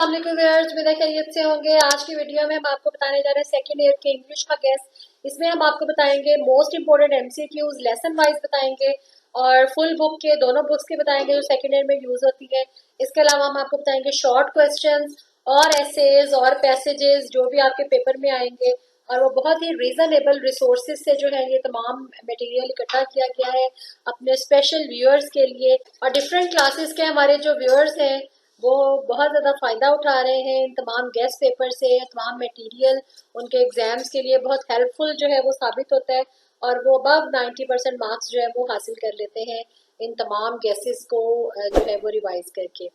Viewers में खैरियत से होंगे। आज की वीडियो में हम आपको बताने जा रहे हैं सेकंड ईयर के इंग्लिश का गेस। इसमें हम आपको बताएंगे most important MCQs, lesson wise बताएंगे और फुल बुक के दोनों बुक्स के बताएंगे जो सेकंड ईयर में यूज होती है। इसके अलावा हम आपको बताएंगे शॉर्ट क्वेश्चंस और एसेज और पैसेजेस जो भी आपके पेपर में आएंगे, और वो बहुत ही रीजनेबल रिसोर्सेज से जो है ये तमाम मटेरियल इकट्ठा किया गया है अपने स्पेशल व्यूअर्स के लिए। और डिफरेंट क्लासेस के हमारे जो व्यूअर्स हैं वो बहुत ज़्यादा फ़ायदा उठा रहे हैं इन तमाम गेस्ट पेपर से। तमाम मटेरियल उनके एग्जाम्स के लिए बहुत हेल्पफुल जो है वो साबित होता है, और वो अबव 90% मार्क्स जो है वो हासिल कर लेते हैं इन तमाम गेसेस को जो है वो रिवाइज करके।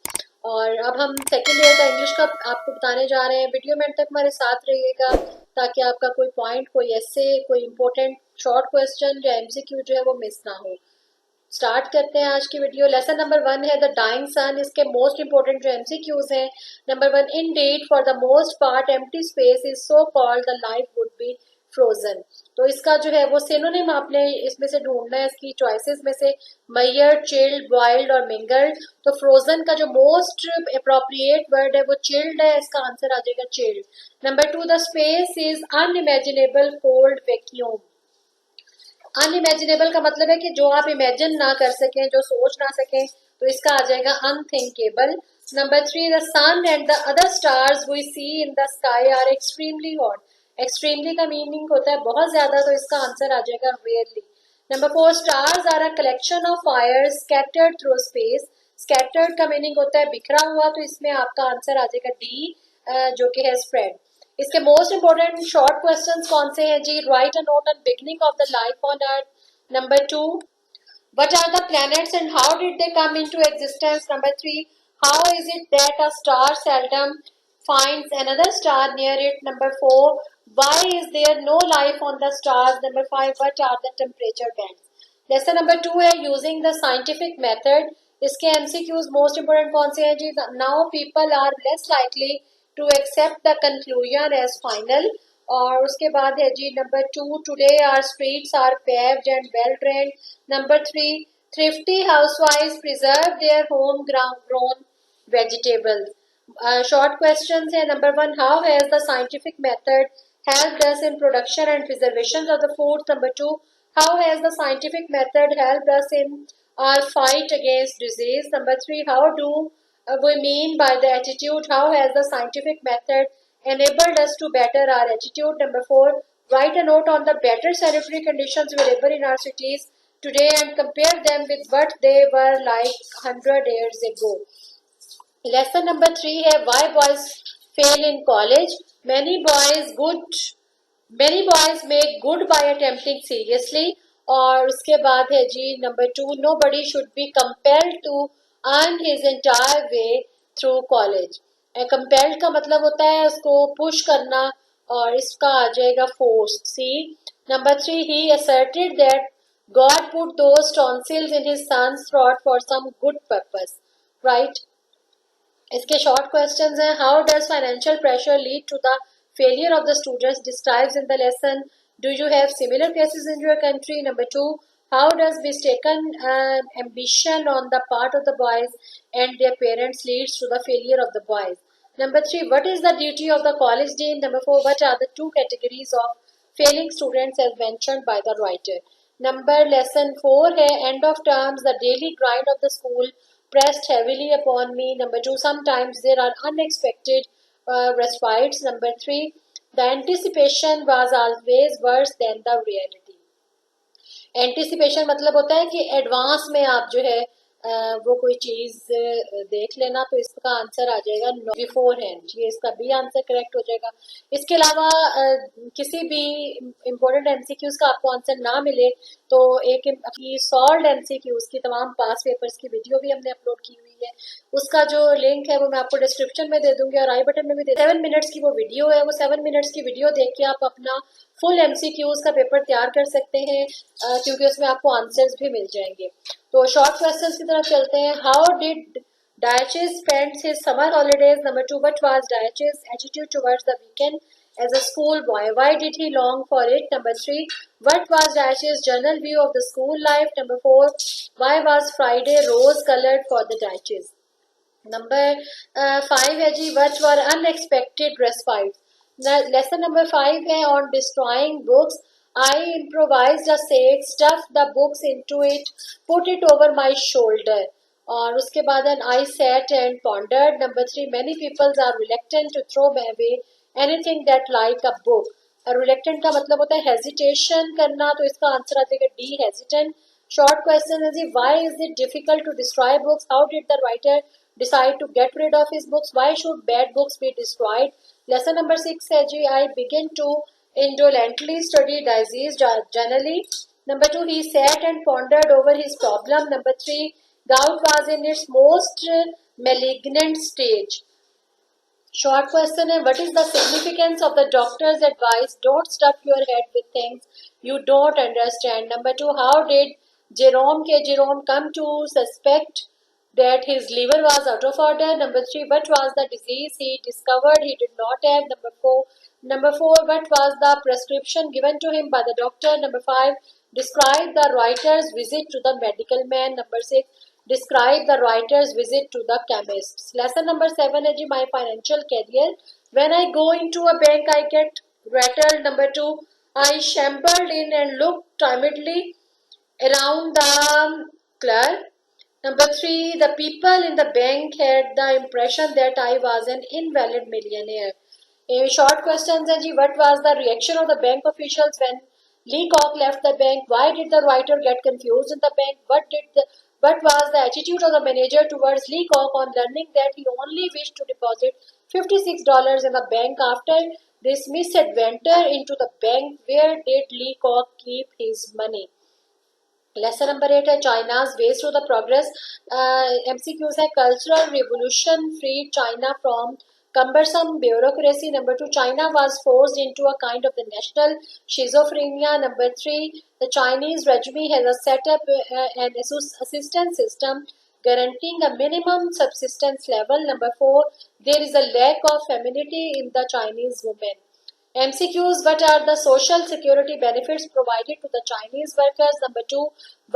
और अब हम सेकेंड ईयर का इंग्लिश का आपको बताने जा रहे हैं। वीडियो में तक हमारे साथ रहिएगा ताकि आपका कोई पॉइंट, कोई ऐसे, कोई इंपॉर्टेंट शॉर्ट क्वेश्चन या एमसीक्यू जो है वो मिस ना हो। स्टार्ट करते हैं आज की वीडियो। लेसन नंबर 1 है द डाइंग सन। इसके मोस्ट इंपोर्टेंट जो एमसीक्यूज हैं। Number 1, in that for the most part empty space is so called the life would be frozen. तो इसका जो है वो सिनोनिम आपने इसमें से ढूंढना है, इसकी चॉइसेस में से मयर, चिल्ड, बॉइल्ड और मिंगल्ड। तो फ्रोजन का जो मोस्ट अप्रोप्रिएट वर्ड है वो चिल्ड है, इसका आंसर आ जाएगा chilled. Number 2, the space is unimaginable cold vacuum. Unimaginable का मतलब है कि जो आप इमेजिन ना कर सकें, जो सोच ना सकें, तो इसका आ जाएगा unthinkable. Number 3, the sun and the other stars we see in the sky are extremely hot. Extremely का मीनिंग होता है बहुत ज्यादा, तो इसका आंसर आ जाएगा rarely. Number 4, stars are a collection of fire scattered through space. Scattered का मीनिंग होता है बिखरा हुआ, तो इसमें आपका आंसर आ जाएगा डी, जो कि है स्प्रेड। इसके मोस्ट इंपोर्टेंट शॉर्ट क्वेश्चंस कौन से हैं जी? Write a note on beginning of the life on earth. Number 2, what are the planets and how did they come into existence? Number 3, how is it that a star seldom finds another star near it? Number 4, why is there no life on the stars? Number 5, what are the temperature bands? Lesson number 2 है using the scientific method. इसके MCQs most important कौन से हैं जी? Now people are less likely to accept the conclusion as final. और उसके बाद है जी number 2, today our streets are paved and well drained. Number 3, thrifty housewives preserve their home grown vegetables. Short questions है। Number 1, how has the scientific method helped us in production and preservation of the food? Number 2, how has the scientific method helped us in our fight against disease? Number 3, how do we mean by the attitude? How has the scientific method enabled us to better our attitude? Number 4, write a note on the better sanitary conditions available in our cities today and compare them with what they were like 100 years ago. Lesson number 3 है why boys fail in college. Many boys make good by attempting seriously. और उसके बाद है जी number 2, nobody should be compelled to earn his entire way through college. compelled का मतलब होता है उसको पुश करना, और इसका आ जाएगा forced. C number 3, he asserted that God put those tonsils in his son's throat for some good purpose, right? इसके short questions हैं. How does financial pressure lead to the failure of the students described in the lesson? Do you have similar cases in your country? Number 2, how does mistaken ambition on the part of the boys and their parents leads to the failure of the boys? Number 3, what is the duty of the college dean? Number 4, what are the 2 categories of failing students as mentioned by the writer? Number lesson 4 है end of terms, the daily grind of the school pressed heavily upon me. Number 2, sometimes there are unexpected respites. Number 3, the anticipation was always worse than the reality. Anticipation मतलब होता है कि advance में आप जो है वो कोई चीज देख लेना, तो इसका आंसर आ जाएगा बिफोर हैंड। ये इसका बी आंसर करेक्ट हो जाएगा। इसके अलावा किसी भी इम्पोर्टेंट एमसीक्यूज का आपको आंसर ना मिले तो एक सॉल्व्ड एमसीक्यूज की तमाम पास पेपर्स की वीडियो भी हमने अपलोड की हुई है। उसका जो लिंक है वो मैं आपको डिस्क्रिप्शन में दे दूंगी और आई बटन में भी 7 मिनट्स की वो वीडियो है। वो 7 मिनट्स की वीडियो देख के आप अपना फुल एमसीक्यूज का पेपर तैयार कर सकते हैं, क्योंकि उसमें आपको आंसर्स भी मिल जाएंगे। तो शॉर्ट क्वेश्चंस की तरफ चलते हैं। How did Diogenes spent his summer holidays? Number 2, what was Diogenes' attitude towards the weekend as a schoolboy? Why did he long for it? Number 3, what was Diogenes' general view of the school life? Number 4, why was Friday rose colored for the Diogenes? Number 5 है जी what were unexpected respite. Lesson number 5 है on destroying books. I improvised a safe, stuff the books into it, put it over my shoulder. और उसके बाद I sat and pondered. Number 3 many peoples are reluctant to throw away anything that like a book. Reluctant का मतलब होता है hesitation करना, तो इसका आंसर आ जाएगा डी, हेजिटेंट। शॉर्ट क्वेश्चन है जी why is it difficult to destroy books, how did the writer decide to get rid of his books, why should bad books be destroyed. Lesson number 6 है जी I begin to indolently study disease generally. Number 2 he sat and pondered over his problem. Number 3 gout was in its most malignant stage. Short question है what is the significance of the doctor's advice, don't stuff your head with things you don't understand. Number 2 how did Jerome come to suspect that his liver was out of order. Number 3 what was the disease he discovered he did not have. Number 4 what was the prescription given to him by the doctor. Number 5 describe the writer's visit to the medical man. Number 6 describe the writer's visit to the chemist. Lesson number 7 is my financial career. When I go into a bank, I get rattled. Number 2, I shambled in and looked timidly around the clerk. Number 3, the people in the bank had the impression that I was an invalid millionaire. A short questions है जी what was the reaction of the bank officials when Lee Cock left the bank? Why did the writer get confused in the bank? What was the attitude of the manager towards Lee Cock on learning that he only wished to deposit $56 in the bank after this misadventure into the bank? Where did Lee Cock keep his money? Lesson number 8 है China's ways to the progress. MCQs है cultural revolution freed China from cumbersome bureaucracy. Number 2 China was forced into a kind of the national schizophrenia. Number 3 the Chinese regime has a set up an assistance system guaranteeing a minimum subsistence level. Number 4 there is a lack of femininity in the Chinese women. MCQs what are the social security benefits provided to the Chinese workers? Number 2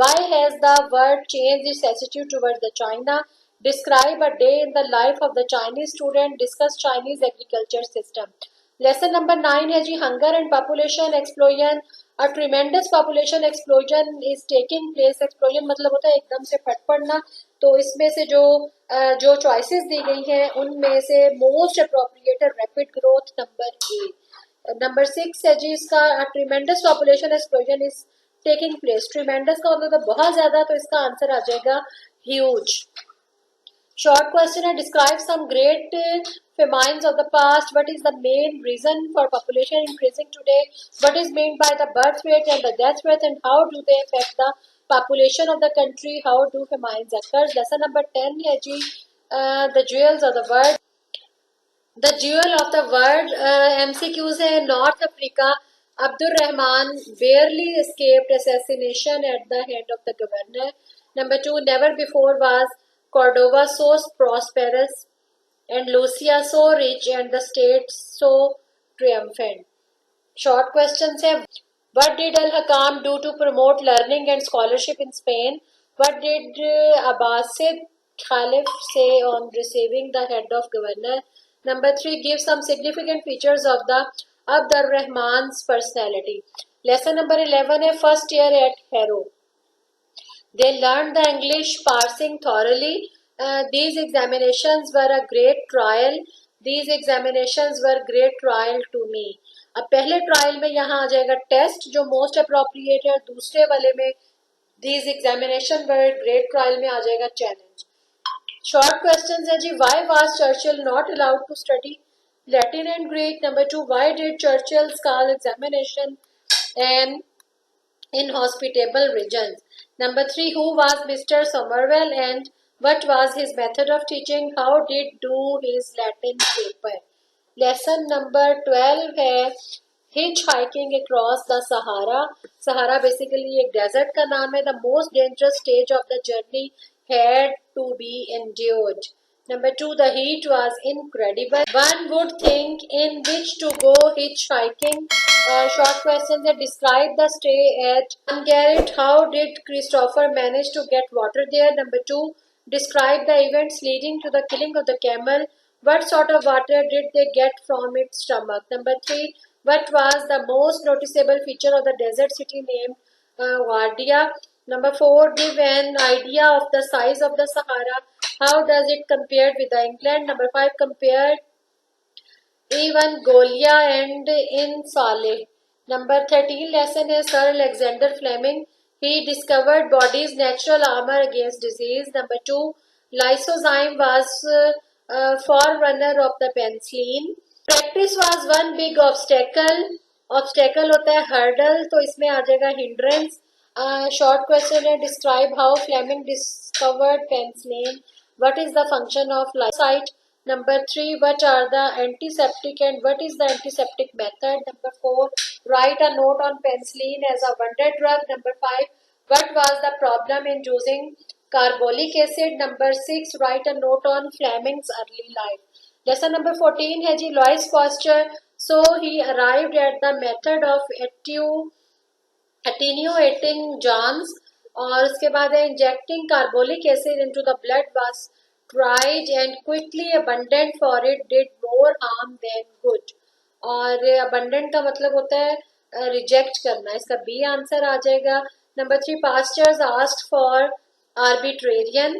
why has the world changed its attitude towards the China? Describe a day in the life of the Chinese student. Discuss Chinese agriculture system. Lesson number 9 है जी hunger and population explosion. A tremendous population explosion is taking place. Explosion मतलब होता है एकदम से फट पड़ना। तो इसमें से जो choices दी गई हैं उनमें से most appropriate rapid growth number 8. Number 6 है जी इसका tremendous population explosion is taking place. Tremendous का मतलब बहुत ज्यादा, तो इसका आंसर आ जाएगा ह्यूज। शॉर्ट क्वेश्चन है describe some great famines of the past. What is the main reason for population increasing today? What is meant by the birth rate and the death rate, and how do they affect the population of the country? How do famines occur? Lesson number 10 है जी the jewels of the world. The jewel of the world MCQs है north Africa Abdul Rahman barely escaped assassination at the hand of the governor. Number 2 never before was Cordova so prosperous and Lucia so rich and the state so triumphant. Short questions है what did Al-Hakam do to promote learning and scholarship in Spain? What did Abbasid Khalif say on receiving the head of governor? Number 3 give some significant features of the Abdur Rahman's personality. Lesson number 11 है first year at Harrow. They learned the English parsing thoroughly. These examinations were a great trial. These examinations were great trial to me. अब पहले trial में यहाँ आ जाएगा test जो most appropriate है, दूसरे वाले में these examination were great trial में आ जाएगा चैलेंज। Short questions है जी why was Churchill not allowed to study Latin and Greek? Number 2 why did Churchill call examination an inhospitable regions? Number 3 who was Mr. Somerville and what was his method of teaching? How did do his Latin paper? Lesson number 12 है hitchhiking across the Sahara. Sahara basically एक desert का नाम है. The most dangerous stage of the journey had to be endured. Number 2 the heat was incredible. One would think in which to go hitchhiking. Short questions that describe the stay at Garrett. How did Christopher manage to get water there? Number 2 Describe the events leading to the killing of the camel. What sort of water did they get from its stomach? Number 3. What was the most noticeable feature of the desert city named Wardia? Number 4. Give an idea of the size of the Sahara. How does it compare with the England? Number 5. Compare even Golia and in Saleh. Number 13 lesson is Sir Alexander Fleming. He discovered body's natural armor against disease. Number 2, lysozyme was forerunner of the penicillin. Practice was one big obstacle. Obstacle होता है hurdle, तो इसमें आ जाएगा hindrance. Short question है, describe how Fleming discovered penicillin. What is the function of lysozyme? Number 3, what are the antiseptic and what is the antiseptic method? Number 4, write a note on penicillin as a wonder drug. Number 5, what was the problem in using carbolic acid? Number 6, write a note on Fleming's early life. Lesson number 14 है जी Louis Pasteur. So he arrived at the method of attenuating germs. और उसके बाद है injecting carbolic acid into the blood was tried and quickly abundant for it did more harm than good. और abundant का मतलब होता है रिजेक्ट करना. इसका बी आंसर आ जाएगा. Number 3, Pasteurs asked for arbitrarian.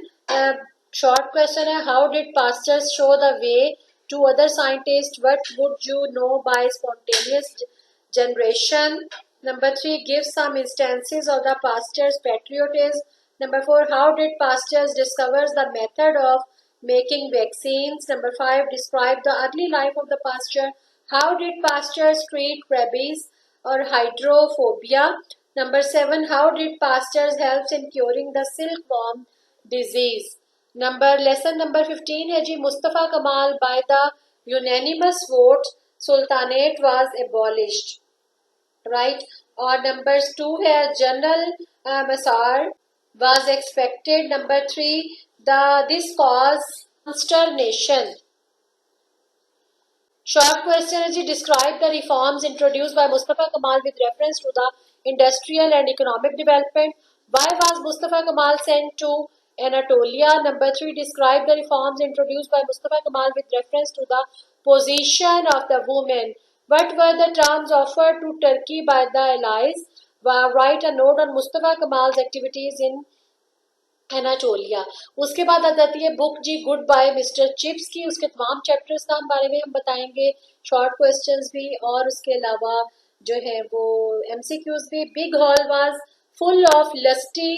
Short question है, how did Pasteurs show the way to other scientists? What would you know by spontaneous generation? Number 3, give some instances of the Pasteur's patriotism. Number 4, how did Pasteur discover the method of making vaccines? Number 5, describe the early life of the Pasteur. How did Pasteur treat rabies or hydrophobia? Number 7, how did Pasteur help in curing the silkworm disease? Lesson number 15 है जी Mustafa Kamal by the unanimous vote Sultanate was abolished. Right? और numbers 2 है General Massar was expected. Number 3, this caused consternation. Short question is describe the reforms introduced by Mustafa Kamal with reference to the industrial and economic development. Why was Mustafa Kamal sent to Anatolia? Number 3, describe the reforms introduced by Mustafa Kamal with reference to the position of the women. What were the terms offered to Turkey by the allies? Write a note on Mustafa Kamal's activities in Anatolia. उसके बाद आ जाती है book जी good bye Mr chips की. उसके तमाम chapters का बारे में हम बताएंगे, शॉर्ट क्वेश्चंस भी और उसके अलावा जो है वो एमसीक्यूज भी. Big hall was full of lusty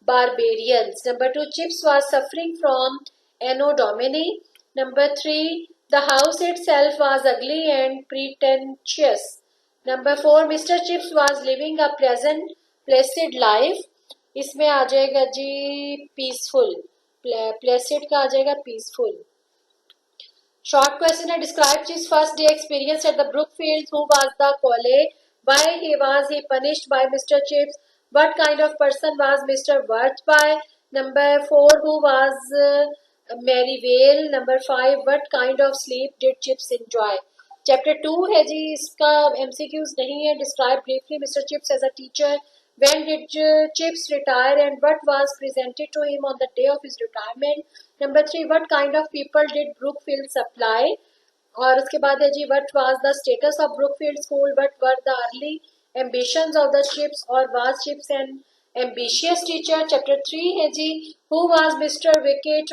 barbarians. Number 2, Chips was suffering from anno domini. Number 3, the house itself was ugly and pretentious. Number 4, Mr Chips was living a pleasant placid life. इसमें आ जाएगा जी peaceful. Placid का आ जाएगा peaceful. Short question है describe his first day experience at the Brookfield. Who was the college? Why he was he punished by Mr Chips? What kind of person was Mr वर्थ बाय? Number 4, who was Merivale? Number 5, what kind of sleep did Chips enjoy? Chapter 2 है जी, इसका MCQs नहीं है. Describe briefly Mr Chips as a teacher. When did Chips retire and what was presented to him on the day of his retirement? Number 3, what kind of people did Brookfield supply? और उसके बाद है जी what was the status of Brookfield School? What were the early ambitions of the Chips? और was Chips an ambitious teacher? Chapter 3 है जी who was Mr. Wicket?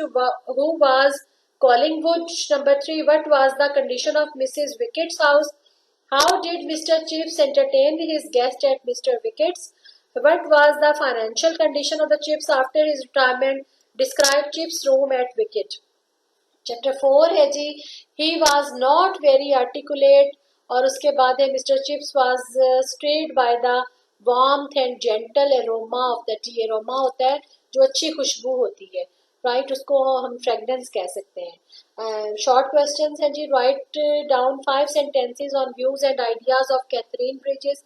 Who was Collingwood? Number 3, what was the condition of Mrs. Wicket's house? How did Mr. Chips entertain his guest at Mr. Wicket's? What was the financial condition of the Chips after his retirement? Describe Chips' room at Wicket. Chapter 4 है जी he was not very articulate. और उसके बाद है Mr. Chips was stirred by the warmth and gentle aroma of the tea. aroma होता है जो अच्छी खुशबू होती है, राइट, उसको हम फ्रेगनेंस कह सकते हैं. शॉर्ट क्वेश्चन है जी write down 5 sentences on views and ideas of Catherine Bridges.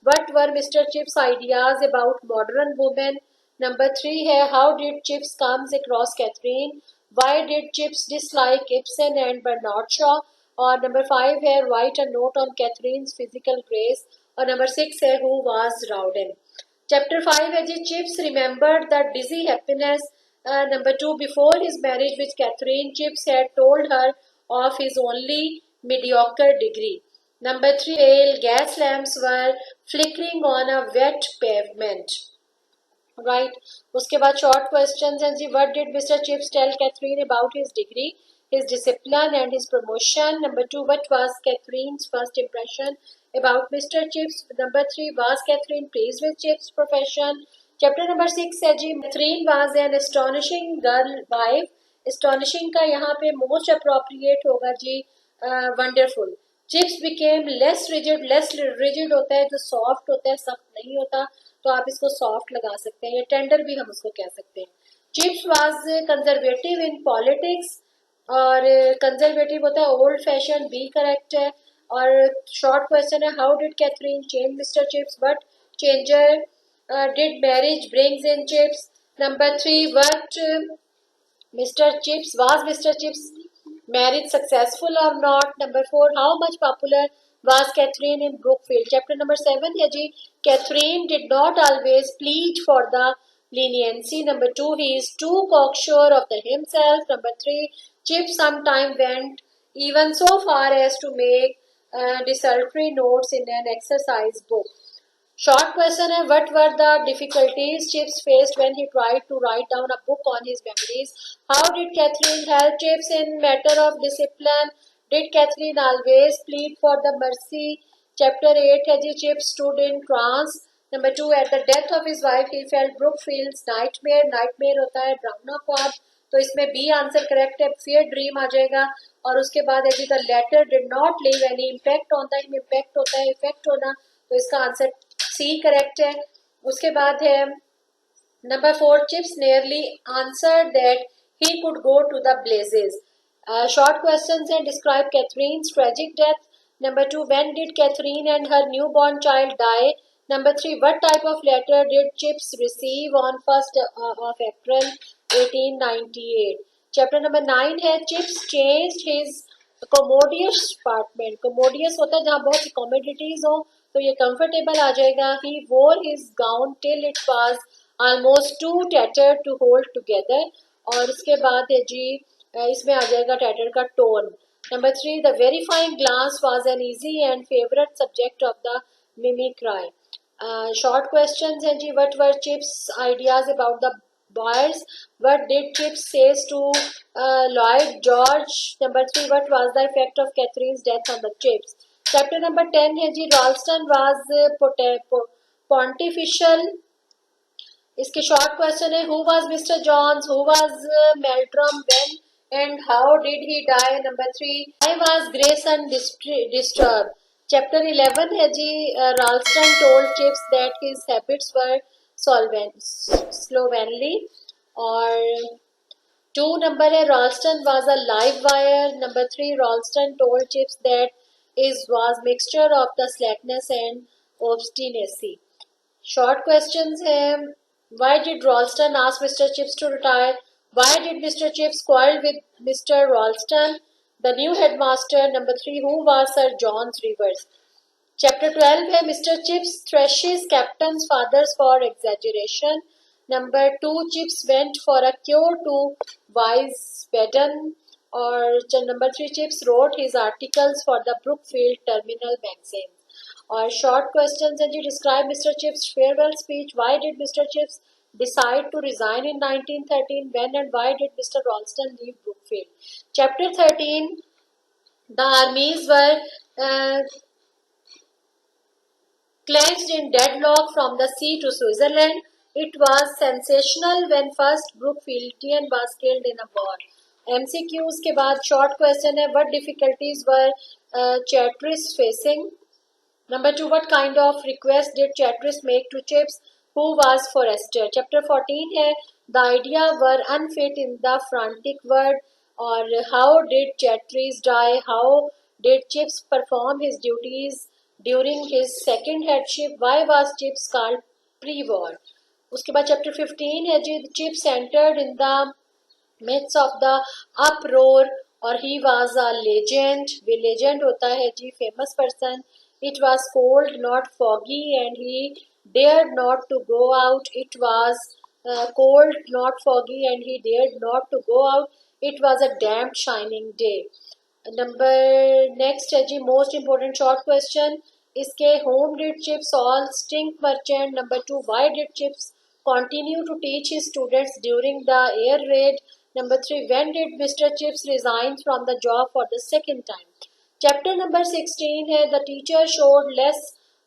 What were Mr. Chips' ideas about modern women? Number 3 है how did Chips comes across Catherine? Why did Chips dislike Ibsen and Bernard Shaw? और number 5 है write a note on Catherine's physical grace. और number 6 है who was Rowden. Chapter 5 है जी Chips remembered the dizzy happiness Number 2, before his marriage with Catherine, Chips had told her of his only mediocre degree. Number 3, pale gas lamps were flickering on a wet pavement. Right. उसके बाद short questions and see what did Mr. Chips tell Catherine about his degree, his discipline and his promotion. Number 2, what was Catherine's first impression about Mr. Chips? Number 3, was Catherine pleased with Chips' profession? Chapter number 6 है जी, Catherine was an astonishing girl wife. Astonishing का यहाँ पे most appropriate होगा जी wonderful. Chips became less rigid होता है जो soft होता है, सख्त नहीं होता, तो आप इसको सॉफ्ट लगा सकते हैं या टेंडर भी हम उसको कह सकते हैं. Chips was conservative in politics, और कंजर्वेटिव होता है ओल्ड फैशन, बी करेक्ट है. और शॉर्ट क्वेश्चन है, how did Catherine change Mister Chips, what changer did marriage brings in Chips. Number 3, what was Mr. Chips marriage successful or not? Number 4, how much popular was Catherine in Brookfield? Chapter number 7 है जी, Catherine did not always plead for the leniency. Number 2, he is too cocksure of himself. Number 3, Chips sometimes went even so far as to make desultory notes in an exercise book. Short question है, what were the difficulties Chips faced when he tried to write down a book on his memories? How did Catherine help Chips in matter of discipline? Did Catherine always plead for the mercy? Chapter 8 है जी, Chips stood in trance. Number 2, at the death of his wife he felt Brookfield's nightmare. Nightmare होता है डरावना ख्वाब, तो इसमें B answer correct है, fear dream आ जाएगा. और उसके बाद है जी, the letter did not leave any impact on the him. Impact होता है इफेक्ट होना, तो इसका आंसर सी करेक्ट है. उसके बाद है number 4, Chips nearly answered that he could go to the blazes. Short questions हैं, describe Katherine's tragic death. Number 2, when did Katherine and her new born child die. Number 3, what type of letter did Chips receive on 1st of April 1898. Chapter number 9 है, Chips changed his commodious apartment. commodious होता है जहाँ बहुत commodities हो, तो ये comfortable आ जाएगा. He wore his gown till it was almost too tattered to hold together. और उसके बाद है जी, इसमें आ जाएगा टैटर का tone. Number 3, the verifying glass was an easy and favourite subject of the mimicry. Short questions हैं जी, what were Chips ideas about the buyers? What did Chips says to Lloyd George? Number 3, what was the effect of Catherine's death on the Chips? Chapter number 10 है जी, Ralston was pontifical. इसके short question है, who was Mr. Johns, who was Meldrum, when and how did he die. Number 3, why was Grayson disturbed. Chapter 11 है जी, Ralston told Chips that his habits were slovenly. और 2 number है, Ralston was a live wire. Number 3, Ralston told Chips that his was mixture of the slackness and obstinacy. Short questions है, why did Ralston ask Mr. Chips to retire? Why did Mr. Chips quarrel with Mr. Ralston, the new headmaster? Number 3, who was Sir John Rivers? Chapter 12 है, Mr. Chips thrashes Captain's fathers for exaggeration. Number 2, Chips went for a cure to Wiesbaden. और number 3, Chips wrote his articles for the Brookfield Terminal magazine. और short questions हैं जी, describe Mr. Chips' farewell speech. Why did Mr. Chips decide to resign in 1913? When and why did Mr. Ralston leave Brookfield? Chapter 13, the armies were clenched in deadlock from the sea to Switzerland. It was sensational when first Brookfieldian was killed in a war. MCQs के बाद short question है, what difficulties were Charteris facing? Number 2, what kind of request did Charteris make to Chips, who was Forrester? Chapter 14 है, the idea were unfit in the frantic word. और how did Charteris die? How did Chips perform his duties during his second headship? Why was Chips called pre-war? उसके बाद chapter 15 है जी, Chips entered in the midst of the uproar और he was a legend. Way legend होता है जी, famous person. It was cold, not foggy, and he dared not to go out. It was cold, not foggy, and he dared not to go out. It was a damp, shining day. Number next है जी most important short question. इसके whom did Chips all stink merchant. Number 2, why did Chips continue to teach his students during the air raid. Number 3, when did Mr. Chips resign from the job for the second time. Chapter number 16 है the teacher showed less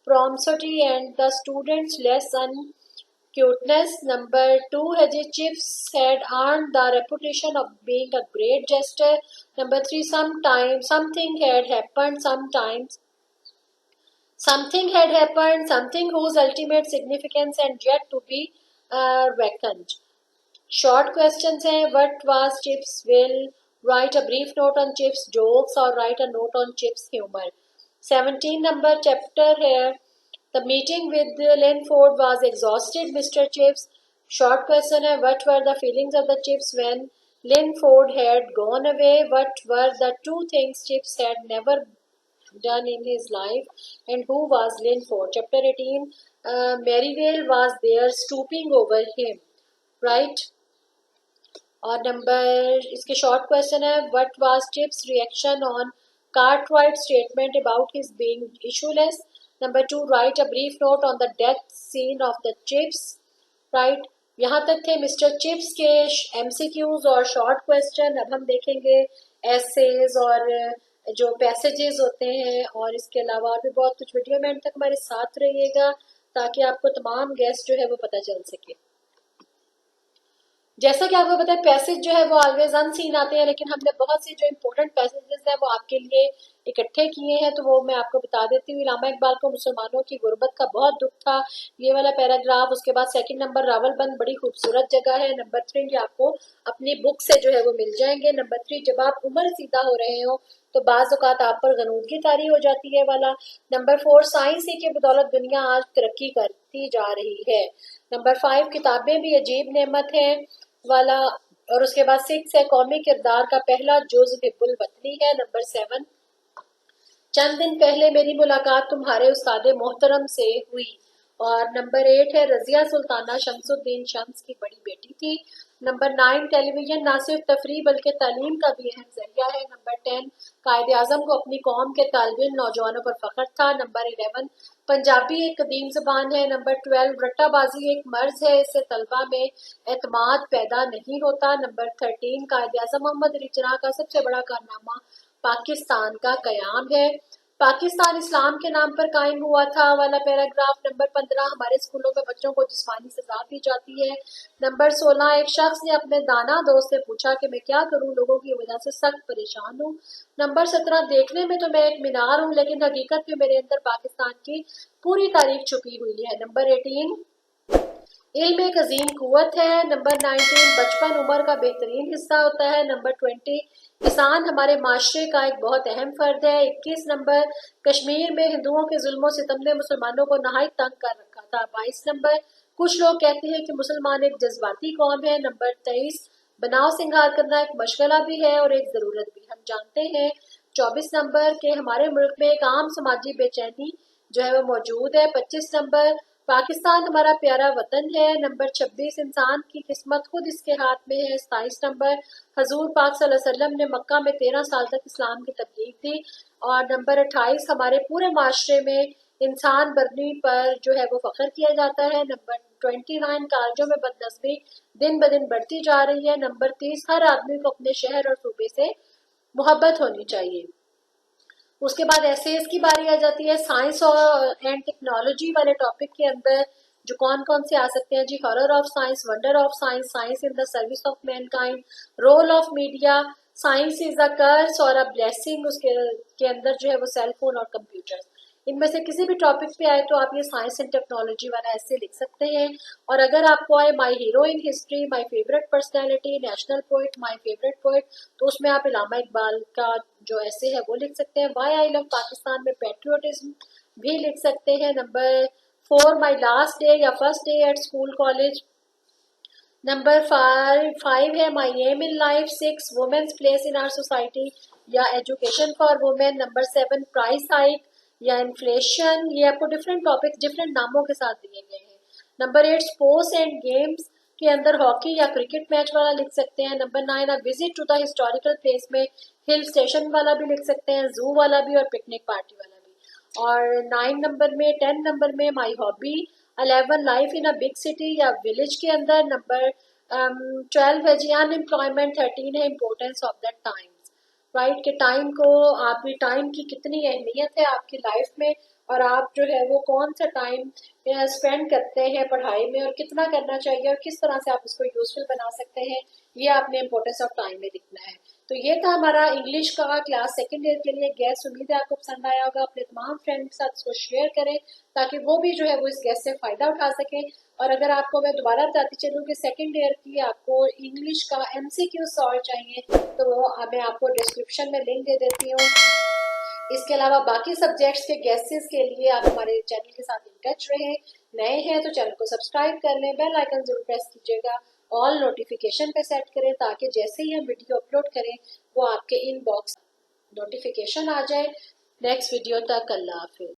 promptity and the students less cuteness. Number 2 है जी Chips had earned the reputation of being a great jester. Number 3, something had happened something whose ultimate significance and yet to be reckoned. Short questions हैं what was Chips will, write a brief note on Chips jokes or write a note on Chips humor. 17 number chapter है the meeting with Linford was exhausted Mr. Chips. Short question है what were the feelings of the Chips when Linford had gone away. What were the two things Chips had never done in his life and who was Linford. Chapter 18 Merivale was there stooping over him, right. और number इसके short question है what was Chips reaction on Cartwright statement about his being issueless. Number 2, write a brief note on the death scene of the Chips, right. यहाँ तक थे Mister Chips के MCQs और short question. अब हम देखेंगे essays और जो पैसेजेस होते हैं और इसके अलावा और भी बहुत कुछ. वीडियो में एंड तक हमारे साथ रहिएगा ताकि आपको तमाम गेस्ट जो है वो पता चल सके. जैसा कि आपको पता है पैसेज जो है वो ऑलवेज अनसीन आते हैं, लेकिन हमने बहुत से जो इम्पोर्टेंट पैसेजेस हैं वो आपके लिए इकट्ठे किए हैं, तो वो मैं आपको बता देती हूँ. इलामा इकबाल को मुसलमानों की गुर्बत का बहुत दुख था, ये वाला पैराग्राफ. उसके बाद सेकंड नंबर रावलबंद बड़ी खूबसूरत जगह है. नंबर 3 ये आपको अपनी बुक से जो है वो मिल जाएंगे. नंबर 3 जब आप उम्र सीधा हो रहे हो तो बाज़ औक़ात आप पर गनूदगी तारी हो जाती है वाला. नंबर 4 साइंस ही की बदौलत दुनिया आज तरक्की करती जा रही है. नंबर 5 किताबें भी अजीब नेमत हैं वाला. और उसके बाद 6 है कौमी किरदार का पहला जुज़्व हिब्बुल वतनी है. नंबर 7 चंद दिन पहले मेरी मुलाकात तुम्हारे उस्ताद मोहतरम से हुई. और नंबर 8 है रजिया सुल्ताना शमसुद्दीन शम्स की बड़ी बेटी थी. नंबर 9 टेलीविजन ना सिर्फ तफरीह बल्कि तालीम का भी अहम जरिया है. नंबर 10 कायदे आजम को अपनी कौम के तालिब नौजवानों पर फख्र था. नंबर 11 पंजाबी एक कदीम ज़बान है. नंबर 12 रट्टाबाजी एक मर्ज है, इससे तलबा में एतमाद पैदा नहीं होता. नंबर 13 कायदे आजम मोहम्मद अली जिन्नाह का सबसे बड़ा कारनामा पाकिस्तान का कयाम है. पाकिस्तान इस्लाम के नाम पर कायम हुआ था वाला पैराग्राफ. नंबर 15 हमारे स्कूलों में बच्चों को जिस्मानी सजा दी जाती है. नंबर 16 एक शख्स ने अपने दाना दोस्त से पूछा कि मैं क्या करूं, लोगों की वजह से सख्त परेशान हूं. नंबर 17 देखने में तो मैं एक मीनार हूं लेकिन हकीकत में मेरे अंदर पाकिस्तान की पूरी तारीख छुपी हुई है. नंबर 18 इल्म एक अजीम कुव्वत है. नंबर 19 बचपन उम्र का बेहतरीन हिस्सा होता है. नंबर 20 किसान हमारे माशरे का एक बहुत अहम फर्द है. 21 नंबर कश्मीर में हिंदुओं के जुल्मों सितम ने मुसलमानों को नहायत तंग कर रखा था. 22 नंबर कुछ लोग कहते हैं कि मुसलमान एक जज्बाती कौम है. नंबर 23 बनाव सिंगार करना एक मशगला भी है और एक जरूरत भी, हम जानते हैं. 24 नंबर के हमारे मुल्क में एक आम समाजी बेचैनी जो है वो मौजूद है. 25 नंबर पाकिस्तान हमारा प्यारा वतन है. नंबर 26 इंसान की किस्मत खुद इसके हाथ में है. 27 नंबर हजूर पाक सल्लल्लाहु अलैहि वसल्लम ने मक्का में 13 साल तक इस्लाम की तबलीग दी. और नंबर 28 हमारे पूरे माशरे में इंसान बरनी पर जो है वो फख्र किया जाता है. नंबर 29 कॉलेजों में बदनस्बी दिन ब दिन बढ़ती जा रही है. नंबर 30 हर आदमी को अपने शहर और सूबे से मोहब्बत होनी चाहिए. उसके बाद एसेज की बारी आ जाती है. साइंस और एंड टेक्नोलॉजी वाले टॉपिक के अंदर जो कौन कौन से आ सकते हैं जी. Horror of science, wonder of science, science in the service of mankind, role of media, science is a curse और अ ब्लेसिंग. उसके के अंदर जो है वो सेल फोन और कंप्यूटर्स. इनमें से किसी भी टॉपिक पे आए तो आप ये साइंस एंड टेक्नोलॉजी वाला ऐसे लिख सकते हैं. और अगर आपको आए my hero in history, my favourite personality, national poet, my favourite poet, तो उसमें आप इलामा इकबाल का जो ऐसे है वो लिख सकते हैं. वाई आई लव पाकिस्तान में पेट्रियोटिज्म भी लिख सकते हैं. नंबर 4 माई लास्ट डे या first day at school college. Number 5 है my aim in life. 6 women's place in our society या education for women. Number 7 price hike या इन्फ्लेशन. ये आपको डिफरेंट टॉपिक्स डिफरेंट नामों के साथ दिए गए हैं. नंबर 8 स्पोर्ट्स एंड गेम्स के अंदर हॉकी या क्रिकेट मैच वाला लिख सकते हैं। Number 9 visit to the historical place में हिल स्टेशन वाला भी लिख सकते हैं, जू वाला भी और पिकनिक पार्टी वाला भी। और 9 नंबर में 10 नंबर में my hobby. 11 life in a big city या विलेज के अंदर। नंबर 12 है जी अनएम्प्लॉयमेंट। 13 है importance of the time, right, के टाइम को आप भी, टाइम की कितनी अहमियत है आपकी लाइफ में और आप जो है वो कौन सा टाइम स्पेंड करते हैं पढ़ाई में और कितना करना चाहिए और किस तरह से आप उसको यूजफुल बना सकते हैं, ये आपने इम्पोर्टेंस ऑफ टाइम में लिखना है। तो ये था हमारा इंग्लिश का क्लास सेकेंड ईयर के लिए गेस्ट। उम्मीद है आपको पसंद आया होगा। अपने तमाम फ्रेंड के साथ इसको शेयर करें ताकि वो भी जो है वो इस गेस्ट से फायदा उठा सकें। और अगर आपको मैं दोबारा बताती चलूँ कि सेकेंड ईयर की आपको इंग्लिश का MCQ सॉल्व चाहिए तो मैं आपको डिस्क्रिप्शन में लिंक दे देती हूँ। इसके अलावा बाकी सब्जेक्ट्स के गेसेस के लिए आप हमारे चैनल के साथ इन टच रहें। नए हैं तो चैनल को सब्सक्राइब कर लें, बेल आइकन जरूर प्रेस कीजिएगा, ऑल नोटिफिकेशन पे सेट करें ताकि जैसे ही हम वीडियो अपलोड करें वो आपके इनबॉक्स नोटिफिकेशन आ जाए। नेक्स्ट वीडियो तक अल्लाह हाफिज।